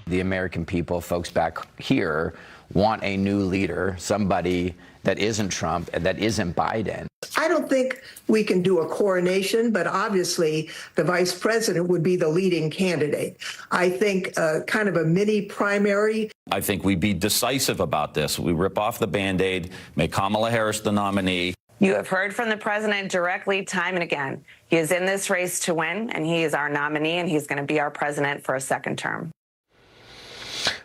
The American people, folks back here, want a new leader, somebody that isn't Trump and that isn't Biden. I don't think we can do a coronation, but obviously the vice president would be the leading candidate. I think kind of a mini primary. I think we be decisive about this. We rip off the Band-Aid, make Kamala Harris the nominee. You have heard from the president directly time and again. He is in this race to win, and he is our nominee, and he's going to be our president for a second term.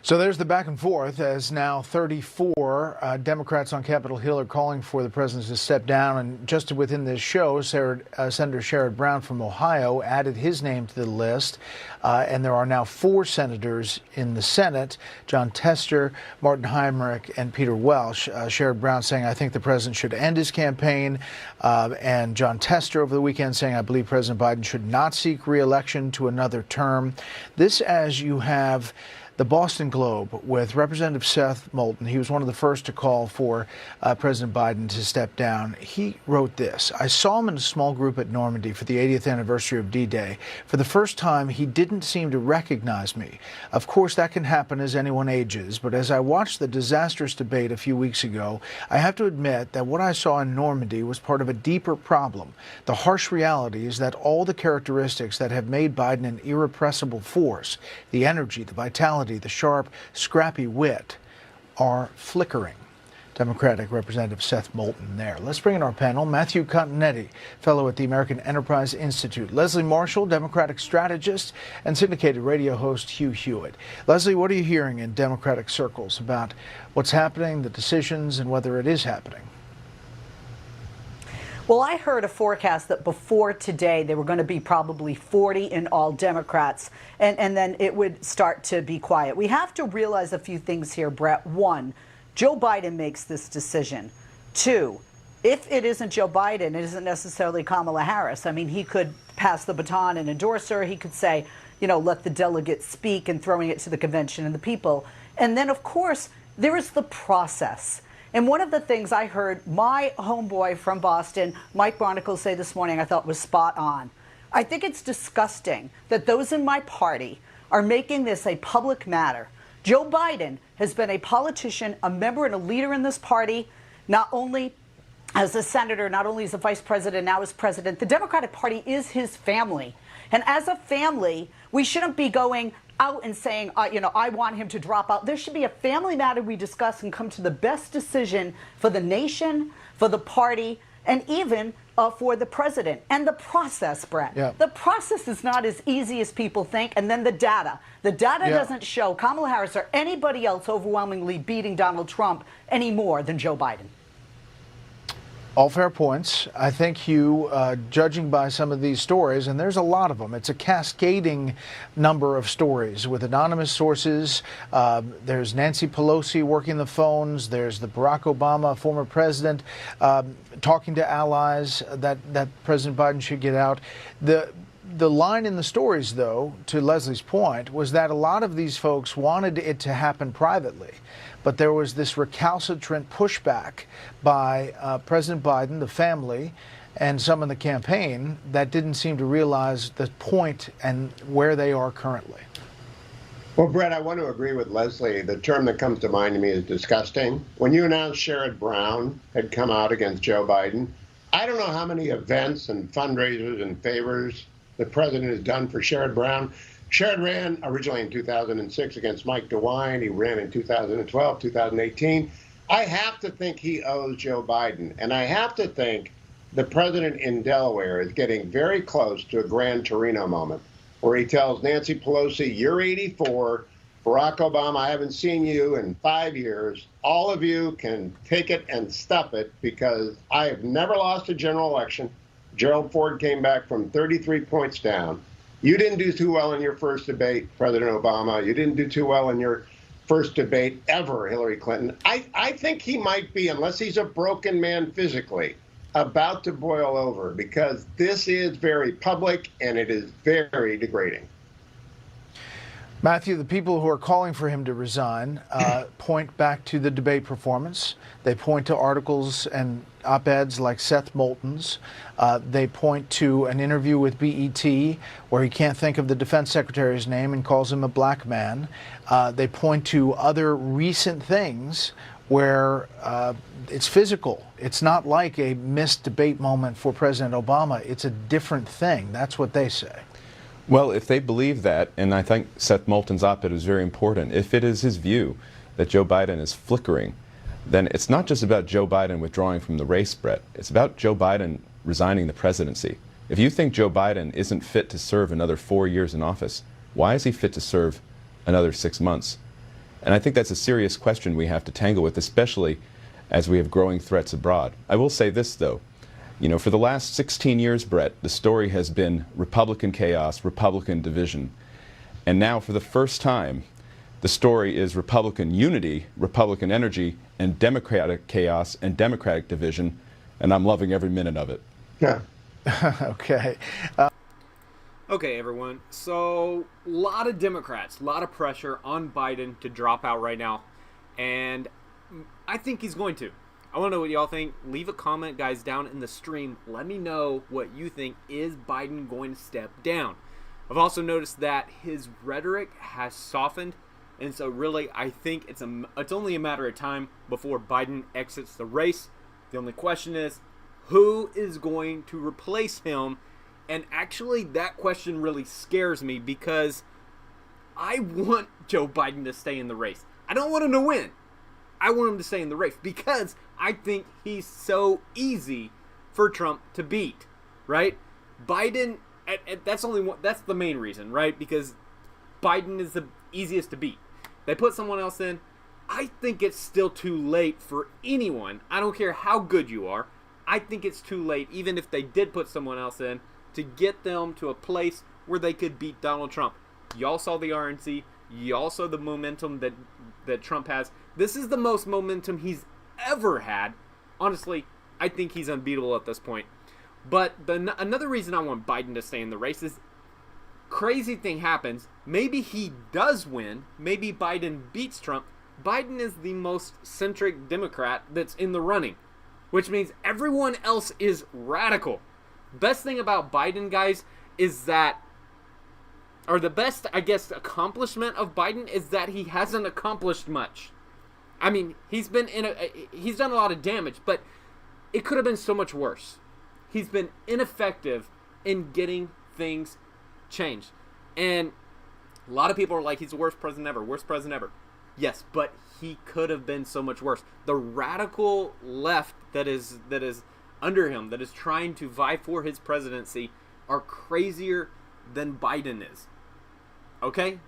So there's the back and forth as now 34 Democrats on Capitol Hill are calling for the president to step down. And just within this show, Senator Sherrod Brown from Ohio added his name to the list. And there are now 4 senators in the Senate, John Tester, Martin Heinrich, and Peter Welch. Sherrod Brown saying, I think the president should end his campaign. And John Tester over the weekend saying, I believe President Biden should not seek re-election to another term. This as you have the Boston Globe with Representative Seth Moulton. He was one of the first to call for President Biden to step down. He wrote this: I saw him in a small group at Normandy for the 80th anniversary of D-Day. For the first time, he didn't seem to recognize me. Of course, that can happen as anyone ages, but as I watched the disastrous debate a few weeks ago, I have to admit that what I saw in Normandy was part of a deeper problem. The harsh reality is that all the characteristics that have made Biden an irrepressible force, the energy, the vitality, the sharp, scrappy wit, are flickering. Democratic Representative Seth Moulton there. Let's bring in our panel. Matthew Continetti, fellow at the American Enterprise Institute. Leslie Marshall, Democratic strategist, and syndicated radio host Hugh Hewitt. Leslie, what are you hearing in Democratic circles about what's happening, the decisions, and whether it is happening? Well, I heard a forecast that before today there were going to be probably 40 in all Democrats, and then it would start to be quiet. We have to realize a few things here, Bret. 1, Joe Biden makes this decision. 2, if it isn't Joe Biden, it isn't necessarily Kamala Harris. I mean, he could pass the baton and endorse her. He could say, you know, let the delegates speak, and throwing it to the convention and the people. And then, of course, there is the process. And one of the things I heard my homeboy from Boston, Mike Barnacle, say this morning I thought was spot on. I think it's disgusting that those in my party are making this a public matter. Joe Biden has been a politician, a member and a leader in this party, not only as a senator, not only as a vice president, now as president. The Democratic Party is his family. And as a family, we shouldn't be going out and saying, you know, I want him to drop out. There should be a family matter we discuss and come to the best decision for the nation, for the party, and even for the president. And the process, Bret. Yeah. The process is not as easy as people think. And then the data. The data doesn't show Kamala Harris or anybody else overwhelmingly beating Donald Trump any more than Joe Biden. All fair points. I think, Hugh, judging by some of these stories, and there's a lot of them, it's a cascading number of stories with anonymous sources. There's Nancy Pelosi working the phones. There's the Barack Obama, former president, talking to allies that President Biden should get out. The line in the stories, though, to Leslie's point, was that a lot of these folks wanted it to happen privately. But there was this recalcitrant pushback by President Biden, the family, and some in the campaign that didn't seem to realize the point and where they are currently. Well, Bret, I want to agree with Leslie. The term that comes to mind to me is disgusting. When you announced Sherrod Brown had come out against Joe Biden, I don't know how many events and fundraisers and favors the president has done for Sherrod Brown. Sherrod ran originally in 2006 against Mike DeWine. He ran in 2012, 2018. I have to think he owes Joe Biden. And I have to think the president in Delaware is getting very close to a Gran Torino moment where he tells Nancy Pelosi, you're 84. Barack Obama, I haven't seen you in 5 years. All of you can take it and stuff it because I have never lost a general election. Gerald Ford came back from 33 points down. You didn't do too well in your first debate, President Obama. You didn't do too well in your first debate ever, Hillary Clinton. I think he might be, unless he's a broken man physically, about to boil over because this is very public and it is very degrading. Matthew, the people who are calling for him to resign point back to the debate performance. They point to articles and op-eds like Seth Moulton's. They point to an interview with BET where he can't think of the defense secretary's name and calls him a black man. They point to other recent things where it's physical. It's not like a missed debate moment for President Obama. It's a different thing. That's what they say. Well, if they believe that, and I think Seth Moulton's op-ed was very important, if it is his view that Joe Biden is flickering, then it's not just about Joe Biden withdrawing from the race, Bret. It's about Joe Biden resigning the presidency. If you think Joe Biden isn't fit to serve another 4 years in office, why is he fit to serve another 6 months? And I think that's a serious question we have to tangle with, especially as we have growing threats abroad. I will say this, though. You know, for the last 16 years, Bret, the story has been Republican chaos, Republican division. And now, for the first time, the story is Republican unity, Republican energy, and Democratic chaos and Democratic division. And I'm loving every minute of it. Yeah. Okay. Okay, everyone. So, a lot of Democrats, a lot of pressure on Biden to drop out right now. And I think he's going to. I want to know what y'all think. Leave a comment, guys, down in the stream. Let me know what you think. Is Biden going to step down? I've also noticed that his rhetoric has softened. And so, really, I think it's only a matter of time before Biden exits the race. The only question is, who is going to replace him? And actually, that question really scares me because I want Joe Biden to stay in the race. I don't want him to win. I want him to stay in the race because I think he's so easy for Trump to beat, right? Biden, that's the main reason, right? Because Biden is the easiest to beat. They put someone else in. I think it's still too late for anyone. I don't care how good you are. I think it's too late, even if they did put someone else in, to get them to a place where they could beat Donald Trump. Y'all saw the RNC. Y'all saw the momentum that Trump has. This is the most momentum he's ever had. Honestly, I think he's unbeatable at this point. But another reason I want Biden to stay in the race is crazy thing happens. Maybe he does win. Maybe Biden beats Trump. Biden is the most centric Democrat that's in the running, which means everyone else is radical. Best thing about Biden, guys, is that, or the best, I guess, accomplishment of Biden is that he hasn't accomplished much. I mean, he's done a lot of damage, but it could have been so much worse. He's been ineffective in getting things changed. And a lot of people are like, he's the worst president ever. Yes, but he could have been so much worse. The radical left that is under him, that is trying to vie for his presidency, are crazier than Biden is. Okay?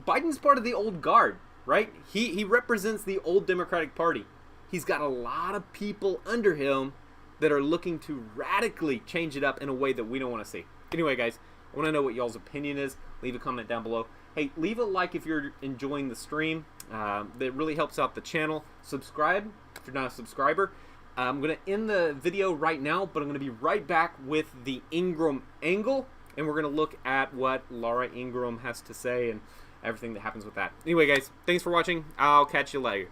Biden's part of the old guard, right? He represents the old Democratic Party. He's got a lot of people under him that are looking to radically change it up in a way that we don't want to see. Anyway, guys, I want to know what y'all's opinion is. Leave a comment down below. Hey, leave a like if you're enjoying the stream. That really helps out the channel. Subscribe if you're not a subscriber. I'm going to end the video right now, but I'm going to be right back with the Ingram angle, and we're going to look at what Laura Ingraham has to say and everything that happens with that. Anyway, guys, thanks for watching. I'll catch you later.